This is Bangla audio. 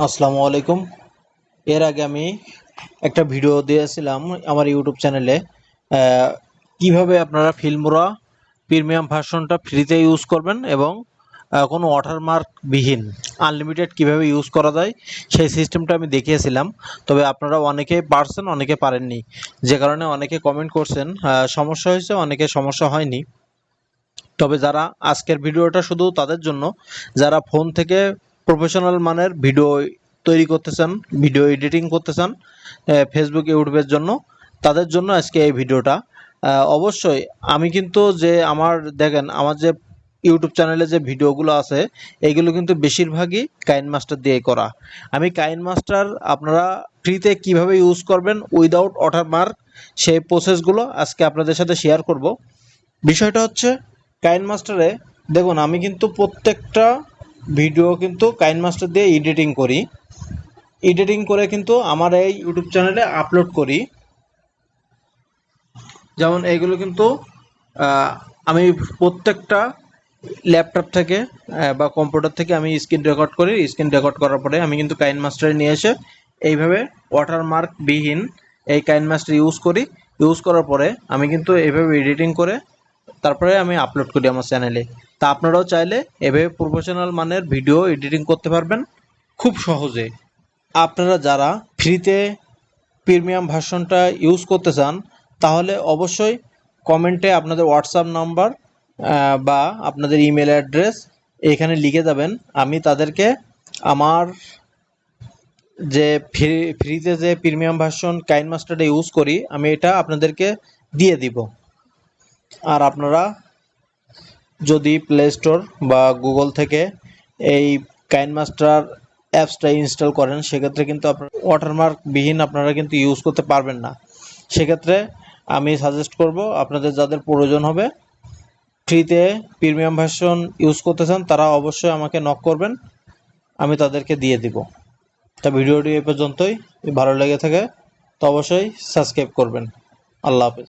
আসসালামু আলাইকুম। এর আগে আমি একটা ভিডিও দিয়েছিলাম আমার ইউটিউব চ্যানেলে, কিভাবে আপনারা ফিল্মোরা প্রিমিয়াম ভার্সনটা ফ্রিতে ইউজ করবেন এবং কোনো ওয়াটারমার্ক বিহীন আনলিমিটেড কিভাবে ইউজ করা যায় সেই সিস্টেমটা আমি দেখিয়েছিলাম। তবে আপনারা অনেকে পারছেন, অনেকে পারেননি, যে কারণে অনেকে কমেন্ট করছেন সমস্যা হয়েছে, অনেকে সমস্যা হয়নি। তবে যারা আজকের ভিডিওটা শুধু তাদের জন্য, যারা ফোন থেকে প্রফেশনাল মানের ভিডিও তৈরি করতে চান, ভিডিও এডিটিং করতে চান ফেসবুক ইউটিউবের জন্য, তাদের জন্য আজকে এই ভিডিওটা। অবশ্যই আমি কিন্তু যে আমার দেখেন আমার যে ইউটিউব চ্যানেলে যে ভিডিওগুলো আছে এইগুলো কিন্তু বেশিরভাগই কাইনমাস্টার দিয়ে করা। আমি কাইনমাস্টার আপনারা ফ্রিতে কিভাবে ইউজ করবেন উইদাউট ওয়াটারমার্ক সেই প্রসেসগুলো আজকে আপনাদের সাথে শেয়ার করব। বিষয়টা হচ্ছে কাইনমাস্টারে দেখুন, আমি কিন্তু প্রত্যেকটা ভিডিও কিন্তু কাইনমাস্টার দিয়ে এডিটিং করি, এডিটিং করে কিন্তু আমার এই ইউটিউব চ্যানেলে আপলোড করি। যেমন এইগুলো কিন্তু আমি প্রত্যেকটা ল্যাপটপ থেকে বা কম্পিউটার থেকে আমি স্ক্রিন রেকর্ড করি। স্ক্রিন রেকর্ড করার পরে আমি কিন্তু কাইনমাস্টারে নিয়ে এসে এইভাবে ওয়াটারমার্ক বিহীন এই কাইনমাস্টার ইউজ করি। ইউজ করার পরে আমি কিন্তু এইভাবে এডিটিং করে তারপরে আমি আপলোড করি আমার চ্যানেলে। তা আপনারাও চাইলে এভাবে প্রফেশনাল মানের ভিডিও এডিটিং করতে পারবেন খুব সহজে। আপনারা যারা ফ্রিতে প্রিমিয়াম ভার্সনটা ইউজ করতে চান তাহলে অবশ্যই কমেন্টে আপনাদের হোয়াটসঅ্যাপ নাম্বার বা আপনাদের ইমেল অ্যাড্রেস এখানে লিখে যাবেন। আমি তাদেরকে আমার যে ফ্রিতে যে প্রিমিয়াম ভার্সন কাইনমাস্টারটা ইউজ করি আমি এটা আপনাদেরকে দিয়ে দিব। আর আপনারা যদি প্লে স্টোর বা গুগল থেকে এই কাইনমাস্টার অ্যাপসটা ইনস্টল করেন সেক্ষেত্রে কিন্তু আপনার ওয়াটারমার্ক বিহীন আপনারা কিন্তু ইউজ করতে পারবেন না। সেক্ষেত্রে আমি সাজেস্ট করব আপনাদের যাদের প্রয়োজন হবে ফ্রিতে প্রিমিয়াম ভার্সন ইউজ করতে চান তারা অবশ্যই আমাকে নক করবেন, আমি তাদেরকে দিয়ে দিব। তা ভিডিওটি এ পর্যন্তই। ভালো লেগে থাকে তো অবশ্যই সাবস্ক্রাইব করবেন। আল্লাহ হাফেজ।